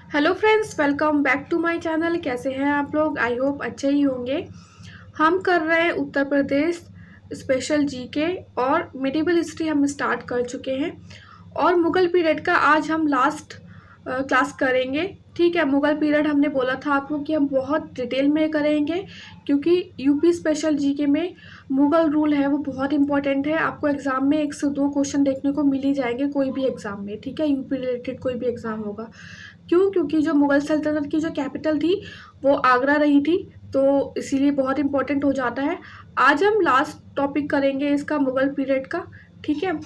Hello friends, welcome back to my channel. कैसे हैं आप लोग? आई होप अच्छे ही होंगे। हम कर रहे हैं उत्तर प्रदेश स्पेशल जीके और मिडिवल हिस्ट्री हम स्टार्ट कर चुके हैं और मुग़ल पीरियड का आज हम लास्ट क्लास करेंगे। ठीक है, मुग़ल पीरियड हमने बोला था आपको कि हम बहुत डिटेल में करेंगे क्योंकि यूपी स्पेशल जीके में मुग़ल रूल है वो बहुत इंपॉर्टेंट है। आपको एग्ज़ाम में 1 से 2 क्वेश्चन देखने को मिल ही जाएंगे कोई भी एग्ज़ाम में। ठीक है, यूपी रिलेटेड कोई भी एग्ज़ाम होगा। क्यों? क्योंकि जो मुग़ल सल्तनत की जो कैपिटल थी वो आगरा रही थी, तो इसीलिए बहुत इम्पोर्टेंट हो जाता है। आज हम लास्ट टॉपिक करेंगे इसका मुग़ल पीरियड का। ठीक है,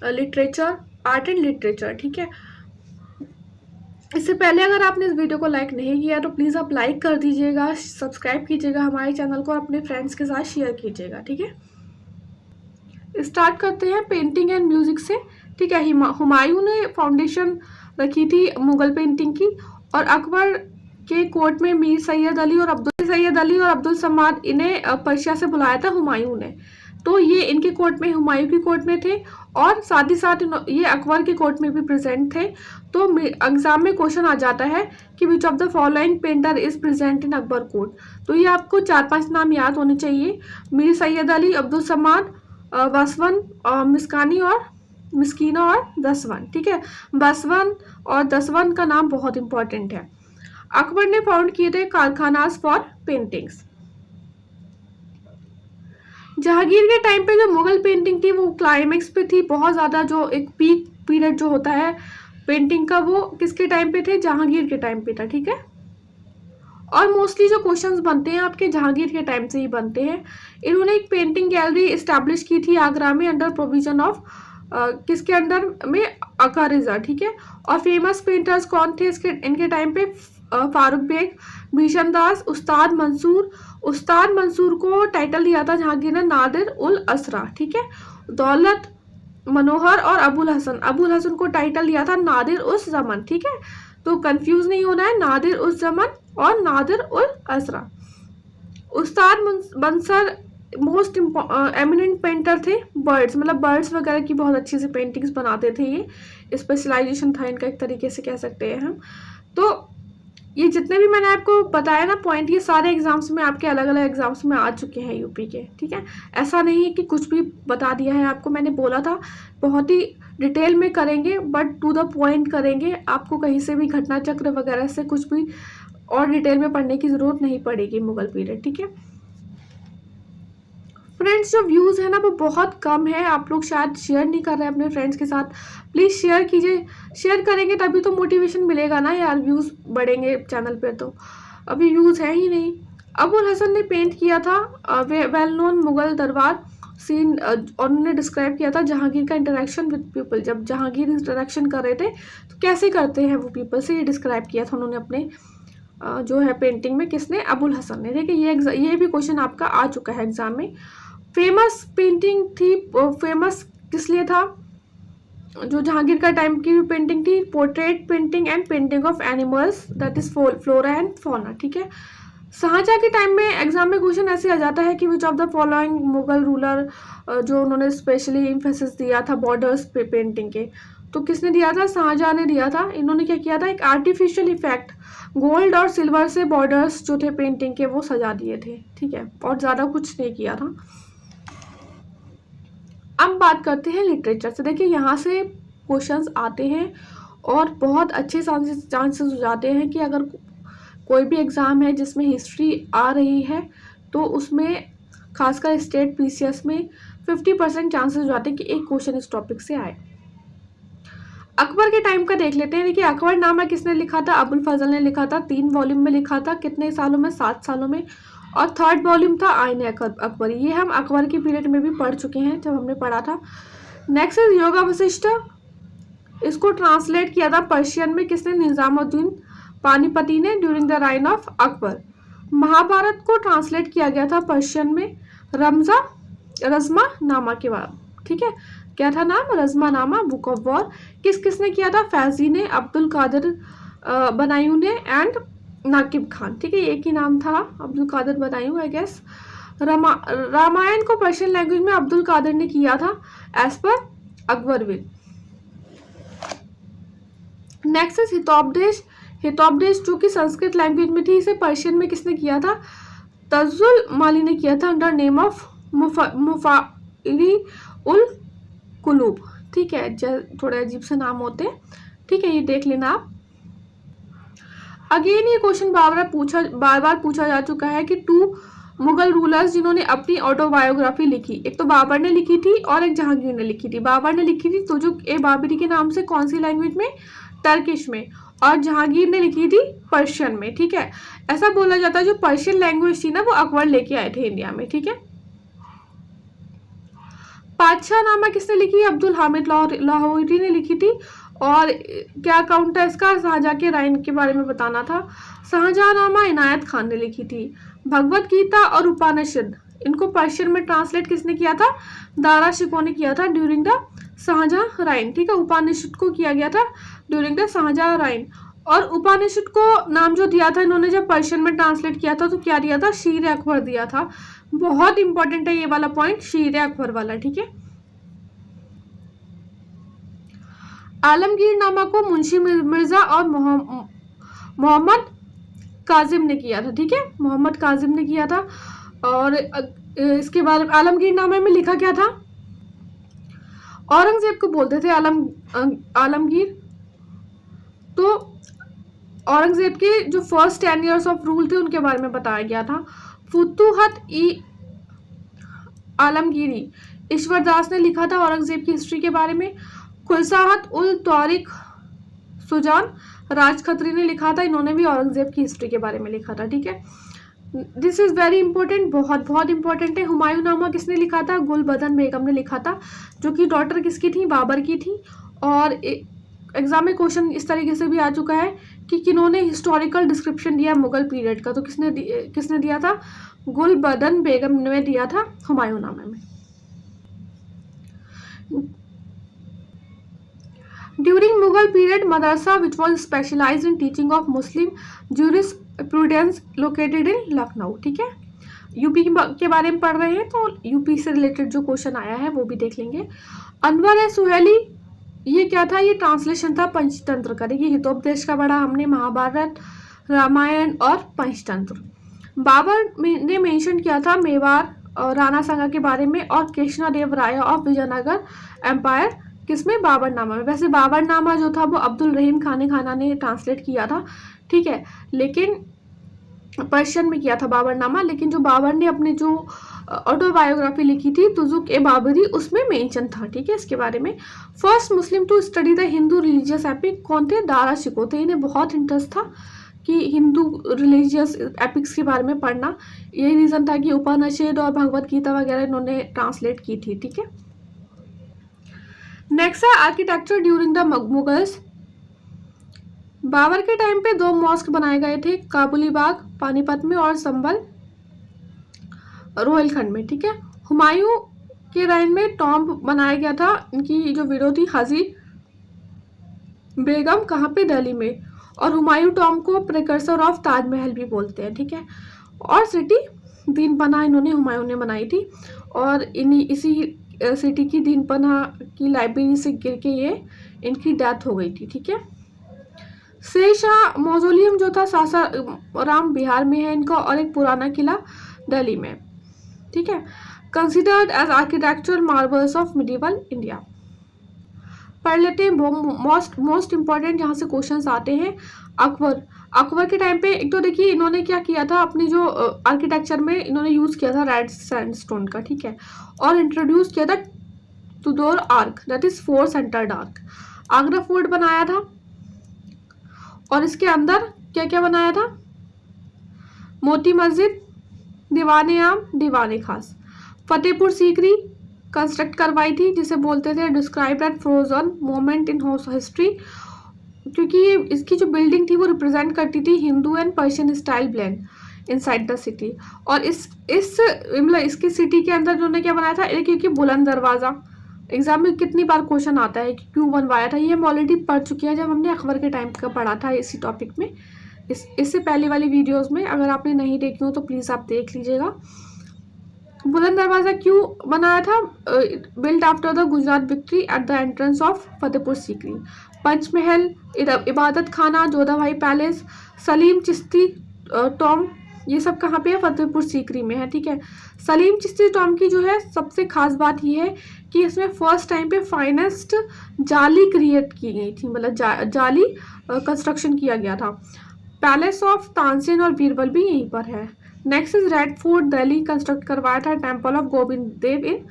लिटरेचर, आर्ट एंड लिटरेचर। ठीक है, इससे पहले अगर आपने इस वीडियो को लाइक नहीं किया तो प्लीज़ आप लाइक कर दीजिएगा, सब्सक्राइब कीजिएगा हमारे चैनल को और अपने फ्रेंड्स के साथ शेयर कीजिएगा। ठीक है, स्टार्ट करते हैं पेंटिंग एंड म्यूज़िक से। ठीक है, हुमायूं ने फाउंडेशन रखी थी मुग़ल पेंटिंग की और अकबर के कोर्ट में मीर सैयद अली और अब्दुल समाद इन्हें पर्शिया से बुलाया था हुमायूं ने। तो ये इनके कोर्ट में, हुमायूं की कोर्ट में थे और साथ ही साथ ये अकबर के कोर्ट में भी प्रेजेंट थे। तो एग्जाम में क्वेश्चन आ जाता है कि which of the following painter is present in Akbar court. तो ये आपको 4-5 नाम याद होने चाहिए, मीर सैयद अली, अब्दुल समाद, बसवन, मिस्कीना और दसवन। ठीक है, बसवन और दसवन का नाम बहुत इंपॉर्टेंट है। अकबर ने फाउंड किए थे कारखानास फॉर पेंटिंग्स। जहांगीर के टाइम पे जो मुगल पेंटिंग थी वो क्लाइमेक्स पे थी बहुत ज़्यादा। जो एक पीक पीरियड जो होता है पेंटिंग का वो किसके टाइम पे थे? जहांगीर के टाइम पे था। ठीक है, और मोस्टली जो क्वेश्चंस बनते हैं आपके जहांगीर के टाइम से ही बनते हैं। इन्होंने एक पेंटिंग गैलरी इस्टेब्लिश की थी आगरा में अंडर प्रोविजन ऑफ किसके अंडर में? अकारिजा। ठीक है, और फेमस पेंटर्स कौन थे इसके इनके टाइम पे? फारूक बेग, भीषण दास, उस्ताद मंसूर। उस्ताद मंसूर को टाइटल दिया था जहांगीर ने नादिर उल असरा। ठीक है, दौलत मनोहर और अबुल हसन को टाइटल दिया था नादिर उस जमन। ठीक है, तो कंफ्यूज नहीं होना है, नादिर उस जमन और नादिर उल असरा। उस्ताद बंसर मोस्ट एमिनेंट पेंटर थे बर्ड्स, मतलब बर्ड्स वगैरह की बहुत अच्छी से पेंटिंग्स बनाते थे। ये स्पेशलाइजेशन था इनका, एक तरीके से कह सकते हैं हम। तो ये जितने भी मैंने आपको बताया ना पॉइंट, ये सारे एग्जाम्स में आपके अलग अलग एग्जाम्स में आ चुके हैं यूपी के। ठीक है, ऐसा नहीं है कि कुछ भी बता दिया है आपको। मैंने बोला था बहुत ही डिटेल में करेंगे बट टू द पॉइंट करेंगे। आपको कहीं से भी घटना चक्र वगैरह से कुछ भी और डिटेल में पढ़ने की ज़रूरत नहीं पड़ेगी मुगल पीरियड। ठीक है फ्रेंड्स, जो व्यूज़ है ना वो बहुत कम है। आप लोग शायद शेयर नहीं कर रहे हैं अपने फ्रेंड्स के साथ। प्लीज़ शेयर कीजिए, शेयर करेंगे तभी तो मोटिवेशन मिलेगा ना यार, व्यूज़ बढ़ेंगे चैनल पे। तो अभी व्यूज़ है ही नहीं। अबुल हसन ने पेंट किया था वेल नोन मुगल दरबार सीन और उन्होंने डिस्क्राइब किया था जहांगीर का इंटरेक्शन विद पीपल। जब जहांगीर इंटरेक्शन कर रहे थे तो कैसे करते हैं वो पीपल से, ये डिस्क्राइब किया था उन्होंने अपने जो है पेंटिंग में। किसने? अबुल हसन ने। ठीक है, ये भी क्वेश्चन आपका आ चुका है एग्जाम में। फेमस पेंटिंग थी, फेमस किस लिए था? जो जहांगीर का टाइम की पेंटिंग थी, portrait painting and painting of animals, that is flora and fauna. ठीक है, शाहजहां के टाइम में एग्जाम में क्वेश्चन ऐसे आ जाता है कि which of the following Mughal ruler, जो उन्होंने स्पेशली इम्फेसिस दिया था बॉर्डर्स पे पेंटिंग के, तो किसने दिया था? शाहजहां ने दिया था। इन्होंने क्या किया था? एक आर्टिफिशियल इफेक्ट गोल्ड और सिल्वर से बॉर्डर्स जो थे पेंटिंग के वो सजा दिए थे। ठीक है, और ज़्यादा कुछ नहीं किया था। अब बात करते हैं लिटरेचर से। देखिए यहाँ से क्वेश्चंस आते हैं और बहुत अच्छे चांसेस हो जाते हैं कि अगर कोई भी एग्ज़ाम है जिसमें हिस्ट्री आ रही है तो उसमें खासकर स्टेट पीसीएस में 50% चांसेस हो जाते हैं कि एक क्वेश्चन इस टॉपिक से आए। अकबर के टाइम का देख लेते हैं। देखिए अकबरनामा किसने लिखा था? अबुल फजल ने लिखा था। 3 वॉल्यूम में लिखा था। कितने सालों में? 7 सालों में। और 3rd वॉल्यूम था आईन अकबर। ये हम अकबर की पीरियड में भी पढ़ चुके हैं जब हमने पढ़ा था। Next is yoga Vashishtha. इसको ट्रांसलेट किया था पर्शियन में किसने? निजामुद्दीन पानीपति ने during the reign of Akbar. Mahabharat को ट्रांसलेट किया गया था पर्शियन में रज़मा नामा के बाद। ठीक है, क्या था नाम? रज़मा नामा, बुक ऑफ वॉर। किसने किया था? फैजी ने, अब्दुल कादिर बनायूं ने एंड नाकिब खान। ठीक है, एक ही नाम था, अब्दुल कादिर बनायूं आई गेस। रामायण को पर्शियन लैंग्वेज में अब्दुल कादिर ने किया था as per Akbar will. Next is Hitopadesha. Hitopadesha जो कि संस्कृत लैंग्वेज में थी, इसे पर्शियन में किसने किया था? तजुल माली ने किया था अंडर नेम ऑफ मुफाइरी उल कुलूब। ठीक है, थोड़े अजीब से नाम होते हैं, ठीक है, ये देख लेना आप। अगेन ये क्वेश्चन बार बार पूछा जा चुका है कि 2 मुगल रूलर्स जिन्होंने अपनी ऑटोबायोग्राफी लिखी, एक तो बाबर ने लिखी थी और एक जहांगीर ने लिखी थी। बाबर ने लिखी थी तुजुक-ए-बाबरी के नाम से, कौन सी लैंग्वेज में? टर्किश में। और जहांगीर ने लिखी थी पर्शियन में। ठीक है, ऐसा बोला जाता है जो पर्शियन लैंग्वेज थी ना वो अकबर लेके आए थे इंडिया में। ठीक है, पातशाहनामा किसने लिखी? अब्दुल हामिद लाहौरी ने लिखी थी। और क्या अकाउंट है इसका? शाहजहां के राइन के बारे में बताना था। शाहजहांनामा इनायत खान ने लिखी थी। भगवत गीता और उपनिषद, इनको पर्शियन में ट्रांसलेट किसने किया था? दारा शिकोह ने किया था ड्यूरिंग द शाहजहां राइन। ठीक है, उपनिषद को किया गया था ड्यूरिंग द शाहजहां राइन। और उपनिषद को नाम जो दिया था इन्होंने जब पर्शियन में ट्रांसलेट किया था तो क्या दिया था? शीर अकबर दिया था। बहुत इंपॉर्टेंट है ये वाला पॉइंट, शीर अकबर वाला। ठीक है, आलमगीर नामा को मुंशी मिर्जा और मोहम्मद काजिम ने किया था। ठीक है, मोहम्मद काजिम ने किया था। और इसके बारे में आलमगीर नामा में लिखा क्या था? औरंगजेब को बोलते थे आलमगीर। तो औरंगजेब के जो फर्स्ट 10 years ऑफ रूल थे उनके बारे में बताया गया था। फुतूहत-ई-आलमगीरी ईश्वर दास ने लिखा था औरंगजेब की हिस्ट्री के बारे में। खुलसाहत उल तौरिक सुजान राज खत्री ने लिखा था, इन्होंने भी औरंगजेब की हिस्ट्री के बारे में लिखा था। ठीक है, दिस इज वेरी इंपॉर्टेंट, बहुत बहुत इंपॉर्टेंट है। हुमायूं नामा किसने लिखा था? गुलबदन बेगम ने लिखा था, जो कि डॉटर किसकी थी? बाबर की थी। और एग्जाम में क्वेश्चन इस तरीके से भी आ चुका है कि किन्होंने हिस्टोरिकल डिस्क्रिप्शन दिया मुगल पीरियड का, तो किसने दिया था? गुलबदन बेगम ने दिया था हुमायूं नामा में। During Mughal period, madrasa which was specialized in teaching of Muslim jurisprudence located in Lucknow। ठीक है, यूपी के बारे में पढ़ रहे हैं तो यूपी से रिलेटेड जो क्वेश्चन आया है वो भी देख लेंगे। अनवर सुहेली, ये क्या था? ये ट्रांसलेशन था पंचतंत्र का। देखिए, हितोपदेश का बड़ा हमने महाभारत, रामायण और पंचतंत्र। बाबर ने मेंशन किया था मेवाड़ और राणा सांगा के बारे में और कृष्णदेव राय ऑफ विजयनगर एम्पायर, किसमें? बाबरनामा में। वैसे बाबरनामा जो था वो अब्दुल रहीम खाना ने ट्रांसलेट किया था। ठीक है, लेकिन पर्शियन में किया था बाबरनामा। लेकिन जो बाबर ने अपनी जो ऑटोबायोग्राफी लिखी थी तुजुक-ए-बाबरी, उसमें मेंशन था। ठीक है, इसके बारे में। First Muslim to study the Hindu religious epic कौन थे? दारा शिकोह थे। इन्हें बहुत इंटरेस्ट था कि हिंदू रिलीजियस एपिक्स के बारे में पढ़ना। यही रीज़न था कि उपनिषद और भगवत गीता वगैरह इन्होंने ट्रांसलेट की थी। ठीक है, नेक्स्ट है architecture during the Mughals. Babur के टाइम पे 2 मॉस्क बनाए गए थे, काबुली बाग पानीपत में और संभल रोहिलखंड में। ठीक है, हुमायूं के टाइम में टॉम्ब बनाया गया था। इनकी जो विडो थी हाजी बेगम, कहाँ पे? दिल्ली में। और हुमायूं टॉम्ब को प्रिकर्सर ऑफ ताजमहल भी बोलते हैं। ठीक है, और सिटी दीन पनाह इन्होंने हुमायूं ने बनाई थी। और इसी सिटी की दीन पनाह की लाइब्रेरी से गिर के ये इनकी डेथ हो गई थी। ठीक है, शेरशाह मौजोलियम जो था सासाराम बिहार में है इनका, और एक पुराना किला दिल्ली में। ठीक है, considered as architectural marvels of medieval India. पढ़ लेते हैं मोस्ट इंपॉर्टेंट जहाँ से क्वेश्चंस आते हैं। अकबर के टाइम पे एक तो देखिए इन्होंने क्या किया था, अपनी जो आर्किटेक्चर में इन्होंने यूज़ किया था रेड सैंडस्टोन का। ठीक है, और इंट्रोड्यूस किया था Tudor arch, that is 4 centred arch. Agra fort बनाया था और इसके अंदर क्या क्या बनाया था? मोती मस्जिद, दीवाने आम, दीवाने खास। फतेहपुर सीकरी कंस्ट्रक्ट करवाई थी, जिसे बोलते थे describe that frozen moment in history, क्योंकि इसकी जो बिल्डिंग थी वो रिप्रेजेंट करती थी Hindu and Persian style blend inside the city. और मतलब इसकी सिटी के अंदर उन्होंने क्या बनाया था? क्योंकि बुलंद दरवाज़ा एग्जाम में कितनी बार क्वेश्चन आता है कि क्यों बनवाया था, ये हम ऑलरेडी पढ़ चुके हैं जब हमने अकबर के टाइम का पढ़ा था इसी टॉपिक में। इससे पहले वाली वीडियोस में अगर आपने नहीं देखी हो तो प्लीज़ आप देख लीजिएगा। बुलंद दरवाज़ा क्यों बनाया था? Build after the Gujarat victory at the entrance of Fatehpur Sikri. Panchmahal, इबादत खाना, जोधा भाई पैलेस, सलीम चिश्ती टॉम, ये सब कहाँ पे है? फतेहपुर सीकरी में है। ठीक है, सलीम चिश्ती टॉम की जो है सबसे खास बात ये है कि इसमें फर्स्ट टाइम पे फाइनेस्ट जाली क्रिएट की गई थी, मतलब जाली कंस्ट्रक्शन किया गया था। पैलेस ऑफ तानसेन और बीरबल भी यहीं पर है। Next is red fort Delhi, construct करवाया था। टेम्पल ऑफ गोविंद देव इन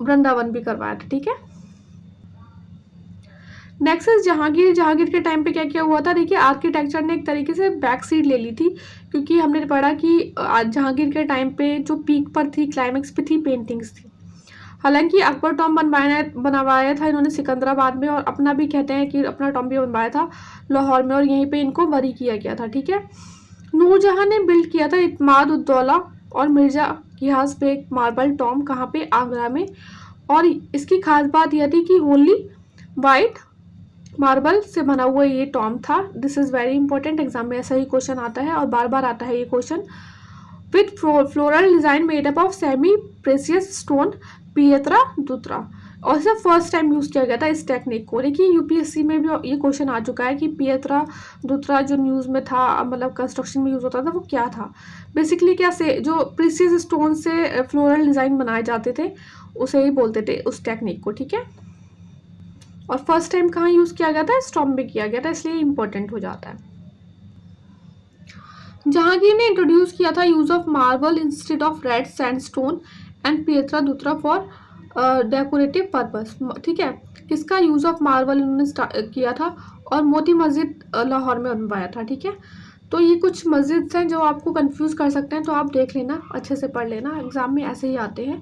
वृंदावन भी करवाया था। ठीक है, नेक्स्ट इज जहांगीर। जहांगीर के टाइम पे क्या क्या हुआ था? देखिए, आर्किटेक्चर ने एक तरीके से बैक सीट ले ली थी, क्योंकि हमने पढ़ा कि जहांगीर के टाइम पे जो पीक पर थी, क्लाइमेक्स पे थी, पेंटिंग्स थी। हालांकि अकबर टॉम बनवाया था इन्होंने सिकंदराबाद में, और अपना भी कहते हैं कि अपना टॉम भी बनवाया था लाहौर में, और यहीं पे इनको बरी किया गया था। ठीक है, नूरजहां ने बिल्ड किया था इत्माद उद्दौला और मिर्जा गियास बेग मार्बल टॉम, कहाँ पे? आगरा में। और इसकी खास बात यह थी कि ओनली वाइट मार्बल से बना हुआ ये टॉम था। This is very important, exam में ऐसा ही क्वेश्चन आता है और बार बार आता है ये question. With floral design made up of semi precious stone pietra dura, और इसे फर्स्ट टाइम यूज किया गया था इस टेक्निक को। देखिए, यूपीएससी में भी ये क्वेश्चन आ चुका है कि पियत्रा दुत्रा जो न्यूज में था, मतलब कंस्ट्रक्शन में यूज होता था, वो क्या था? बेसिकली क्या से जो प्रीसियस स्टोन से फ्लोरल डिजाइन बनाए जाते थे, उसे ही बोलते थे उस टेक्निक को। ठीक है, और फर्स्ट टाइम कहाँ यूज किया गया था? स्टॉम में किया गया था, इसलिए इंपॉर्टेंट हो जाता है। जहांगीर ने इंट्रोड्यूस किया था use of marble instead of red sandstone and pietra dura for decorative purpose. ठीक है, किसका यूज ऑफ मार्बल इन्होंने किया था? और मोती मस्जिद लाहौर में बनवाया था। ठीक है, तो ये कुछ मस्जिद हैं जो आपको कंफ्यूज कर सकते हैं, तो आप देख लेना, अच्छे से पढ़ लेना, एग्जाम में ऐसे ही आते हैं।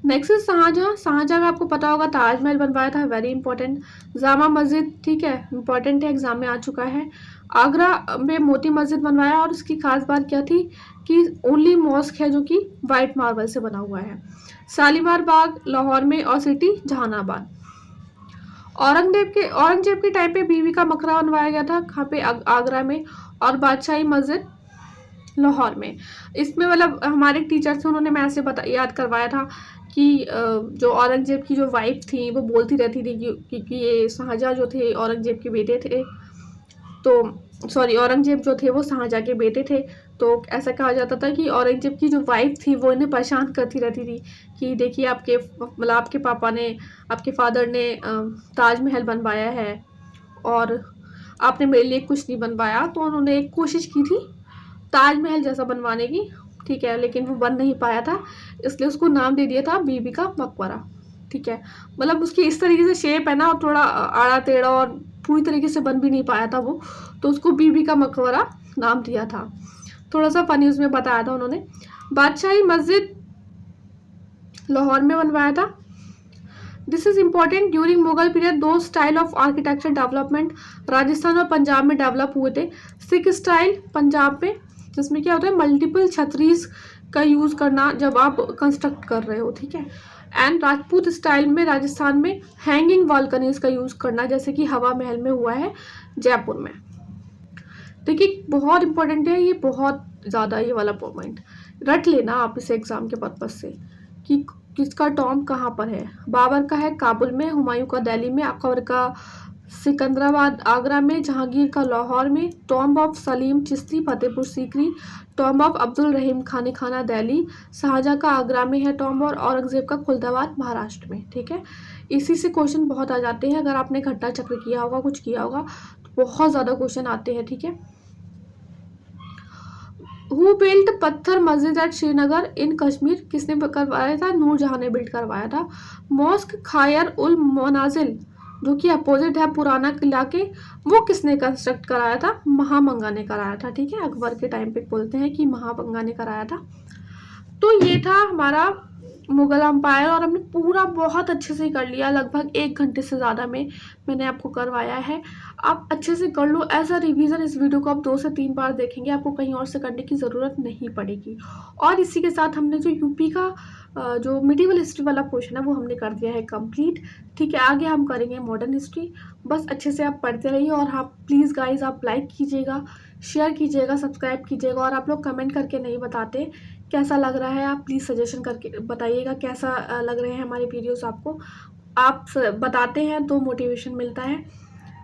Next is Shahjahan. शाहजहाँ का आपको पता होगा ताजमहल बनवाया था, वेरी इंपॉर्टेंट। जामा मस्जिद, ठीक है, इंपॉर्टेंट है, एग्जाम में आ चुका है। आगरा में मोती मस्जिद बनवाया, और उसकी खास बात क्या थी कि ओनली मॉस्क है जो कि वाइट मार्बल से बना हुआ है। शालीमार बाग लाहौर में, और सिटी जहानाबाद। औरंगजेब के टाइम पे बीवी का मकबरा बनवाया गया था, कहाँ पे? आगरा में। और बादशाही मस्जिद लाहौर में। इसमें मतलब हमारे टीचर थे, उन्होंने मैं ऐसे याद करवाया था कि जो औरंगजेब की जो वाइफ थी वो बोलती रहती थी कि ये शाहजहाँ जो थे औरंगजेब के बेटे थे, तो सॉरी, औरंगजेब जो थे वो शाहजहाँ के बेटे थे। तो ऐसा कहा जाता था कि औरंगजेब की जो वाइफ थी वो इन्हें परेशान करती रहती थी कि देखिए, आपके पापा ने, आपके फादर ने ताजमहल बनवाया है और आपने मेरे लिए कुछ नहीं बनवाया। तो उन्होंने एक कोशिश की थी ताजमहल जैसा बनवाने की, ठीक है, लेकिन वो बन नहीं पाया था, इसलिए उसको नाम दे दिया था बीबी का मकबरा। ठीक है, मतलब उसकी इस तरीके से शेप है ना, और थोड़ा आड़ा टेढ़ा, और पूरी तरीके से बन भी नहीं पाया था वो, तो उसको बीबी का मकबरा नाम दिया था। थोड़ा सा फनी उसमें बताया था उन्होंने। बादशाही मस्जिद लाहौर में बनवाया था। This is important, during Mughal period दो style of architecture development Rajasthan और पंजाब में डेवलप हुए थे। सिख स्टाइल पंजाब में, जिसमें क्या होता है मल्टीपल छतरीज का यूज करना जब आप कंस्ट्रक्ट कर रहे हो। ठीक है, एंड राजपूत स्टाइल में राजस्थान में हैंगिंग बालकनीज का यूज करना, जैसे कि हवा महल में हुआ है जयपुर में। देखिए, बहुत इंपॉर्टेंट है ये, बहुत ज़्यादा, ये वाला पॉइंट रट लेना आप इसे एग्जाम के पर्पज से कि किसका टॉम कहाँ पर है। बाबर का है काबुल में, हुमायूं का दिल्ली में, अकबर का सिकंदराबाद आगरा में, जहांगीर का लाहौर में, tomb of Salim Chishti Fatehpur Sikri, tomb of Abdul Rahim Khana Delhi, Shahjahan का आगरा में है टॉम्ब, और औरंगजेब का खुलदाबाद महाराष्ट्र में। ठीक है, इसी से क्वेश्चन बहुत आ जाते हैं, अगर आपने घटना चक्र किया होगा, कुछ किया होगा, तो बहुत ज़्यादा क्वेश्चन आते हैं। ठीक है, हु बिल्ट पत्थर मस्जिद एट श्रीनगर इन कश्मीर, किसने करवाया था? नूरजहां ने बिल्ड करवाया था। मॉस्क खायर उल मनाजिल, जो कि अपोजिट है पुराना किला के, वो किसने कंस्ट्रक्ट कराया था? महामंगा ने कराया था। ठीक है, अकबर के टाइम पे बोलते हैं कि महामंगा ने कराया था। तो ये था हमारा मुगल अम्पायर, और हमने पूरा बहुत अच्छे से कर लिया, लगभग 1 घंटे से ज़्यादा में मैंने आपको करवाया है। आप अच्छे से कर लो, एज अ रिवीजन इस वीडियो को आप 2 से 3 बार देखेंगे, आपको कहीं और से करने की ज़रूरत नहीं पड़ेगी। और इसी के साथ हमने जो यूपी का जो मिडिवल हिस्ट्री वाला पोर्शन है वो हमने कर दिया है कंप्लीट। ठीक है, आगे हम करेंगे मॉडर्न हिस्ट्री। बस अच्छे से आप पढ़ते रहिए, और आप प्लीज़ गाइज आप लाइक कीजिएगा, शेयर कीजिएगा, सब्सक्राइब कीजिएगा। और आप लोग कमेंट करके नहीं बताते कैसा लग रहा है, आप प्लीज़ सजेशन करके बताइएगा कैसा लग रहे हैं हमारे वीडियोस आपको। आप बताते हैं तो मोटिवेशन मिलता है।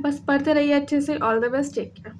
बस पढ़ते रहिए अच्छे से। All the best, take care.